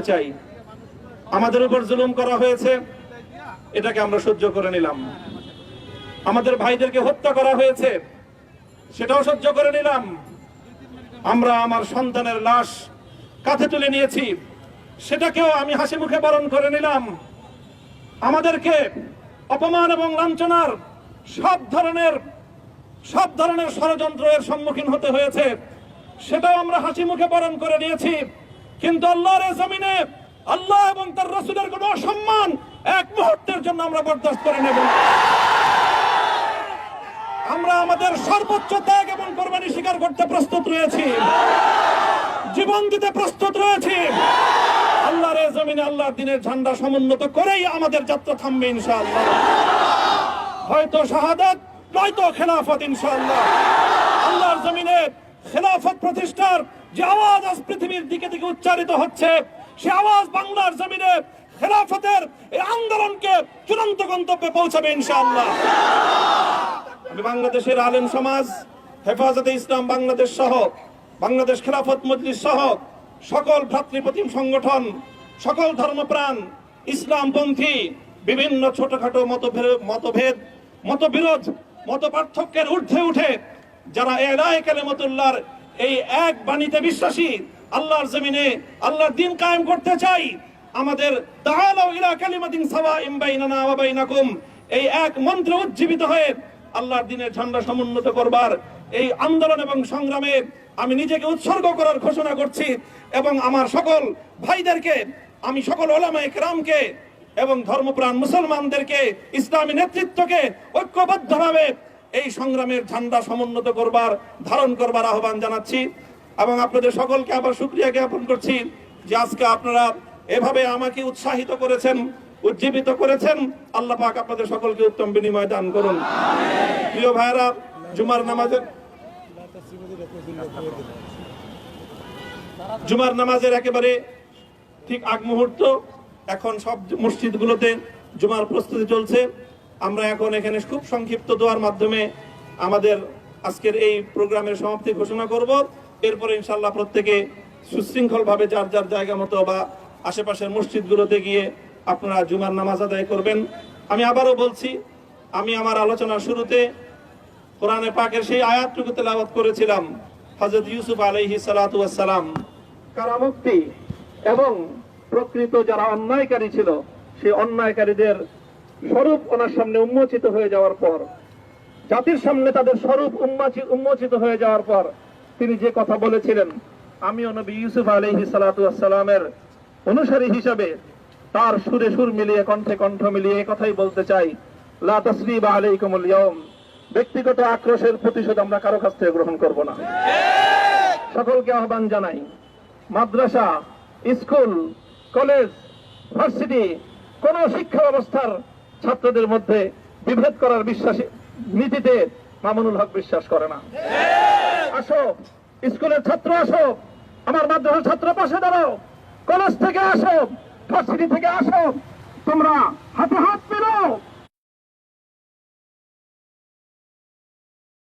চাই। আমাদের উপর জুলুম করা হয়েছে, এটাকে আমরা সহ্য করে নিলাম। আমাদের ভাইদেরকে হত্যা করা হয়েছে, সেটাও সহ্য করে নিলাম। আমরা আমার সন্তানের লাশ কাঁধে তুলে নিয়েছি, সেটাকেও আমি হাসি মুখে বরণ করে নিলাম। আমাদেরকে অপমান এবং লাঞ্ছনার সব ধরনের ষড়যন্ত্রের সম্মুখীন হতে হয়েছে, সেটাও আমরা হাসি মুখে বরণ করে নিয়েছি। কিন্তু আল্লাহর জমিনে আল্লাহ এবং তার রাসূলের কোনো অসম্মান এক মুহূর্তের জন্য আমরা বরদাস্ত করে নেব না। আমরা আমাদের সর্বোচ্চ ত্যাগ এবং কোরবানি স্বীকার করতে প্রস্তুত রয়েছি, জীবন দিতে প্রস্তুত রয়েছি। আল্লাহর জমিনে আল্লাহর দ্বীনের ঝান্ডা সমুন্নত করেই আমাদের যাত্রা থামবে ইনশাআল্লাহ। হয়তো শাহাদাত, নয়তো খেলাফত ইনশাআল্লাহ। আল্লাহর জমিনে খেলাফত প্রতিষ্ঠার যে আওয়াজ আজ পৃথিবীর দিকে দিকে উচ্চারিত হচ্ছে, সে আওয়াজ বাংলার জমিনে খেলাফতের এই আন্দোলনকে চূড়ান্ত গন্তব্যে পৌঁছাবে ইনশাআল্লাহ। আমি বাংলাদেশের আলেম সমাজ, হেফাজতে ইসলাম বাংলাদেশ সহ বাংলাদেশ খেলাফত মজলিস সহ সকল ভ্রাতৃপ্রতিম সংগঠন, সকল ধর্মপ্রাণ, ইসলামপন্থী বিভিন্ন ছোটখাটো মতভেদ, মতবিরোধ, মত পার্থক্যের ঊর্ধ্বে উঠে যারা ইলাহি কালিমাতুল্লাহর এই এক বাণীতে বিশ্বাসী, আল্লাহর জমিনে আল্লাহর দ্বীন কায়েম করতে চাই, আমাদের তাআলাউ ইলা কালিমাতিন সাওয়াইন বাইনানা ওয়া বাইনাকুম এই এক মন্ত্রে উজ্জীবিত হয়ে আল্লাহর দ্বীনের ঝান্ডা সমুন্নত করবার এই আন্দোলন এবং সংগ্রামে আমি নিজেকে উৎসর্গ করার ঘোষণা করছি। এবং আমার সকল ভাইদেরকে, আমি সকল উলামায়ে কেরামকে এবং ধর্মপ্রাণ মুসলমানদেরকে, ইসলামী নেতৃত্বকে ঐক্যবদ্ধভাবে এই সংগ্রামের ঝান্ডা সমুন্নত করবার, ধারণ করবার আহ্বান জানাচ্ছি। এবং আপনাদের সকলকে আবার শুকরিয়া জ্ঞাপন করছি যে আজকে আপনারা এভাবে আমাকে উৎসাহিত করেছেন, উজ্জীবিত করেছেন। আল্লাহ পাক আপনাদের সকলকে উত্তম বিনিময় দান করুন। প্রিয় ভাইরা, জুমার নামাজের একেবারে ঠিক আগ মুহূর্ত, এখন সব মসজিদগুলোতে জুমার প্রস্তুতি চলছে। আমরা এখন এখানে খুব সংক্ষিপ্ত দোয়ার মাধ্যমে আমাদের আজকের এই প্রোগ্রামের সমাপ্তি ঘোষণা করব। এরপরে ইনশাআল্লাহ প্রত্যেকে সুশৃঙ্খলভাবে যার যার জায়গা মতো বা আশেপাশের মসজিদগুলোতে গিয়ে আপনারা জুমার নামাজ আদায় করবেন। আমি আবারও বলছি, আমি আমার আলোচনার শুরুতে কোরআনে পাকের সেই আয়াতটুকু তেলাওয়াত করেছিলাম, হযরত ইউসুফ আলাইহিস সালাতু ওয়াস সালাম কারামুক্তি এবং প্রকৃত যারা অন্যায়কারী ছিল, সেই অন্যায়কারীদের স্বরূপ ওনার সামনে উন্মোচিত হয়ে যাওয়ার পর, জাতির সামনে তাদের স্বরূপ উন্মোচিত হয়ে যাওয়ার পর তিনি যে কথা বলেছিলেন, আমিও নবী ইউসুফ আলাইহিস সালাতু ওয়াস সালামের অনুসারী হিসাবে তার সুরে সুর মিলিয়ে, কণ্ঠে কণ্ঠ মিলিয়ে এই কথাই বলতে চাই, লা তাসরিবা আলাইকুমুল ইয়াউম। ব্যক্তিগত আক্রোশের প্রতিশোধ আমরা কারো কাছ থেকে গ্রহণ করব না। সকলকে আহ্বান জানাই, মাদ্রাসা, স্কুল, কলেজ, ভার্সিটি, কোন শিক্ষা ব্যবস্থার ছাত্রদের মধ্যে বিভেদ করার নীতিতে মামুনুল হক বিশ্বাস করে না। আসো, স্কুলের ছাত্র আসো, আমার মাদ্রাসার ছাত্র পাশে দাঁড়াও, কলেজ থেকে আসো, ভার্সিটি থেকে আসো, তোমরা হাতে হাত মেলাও।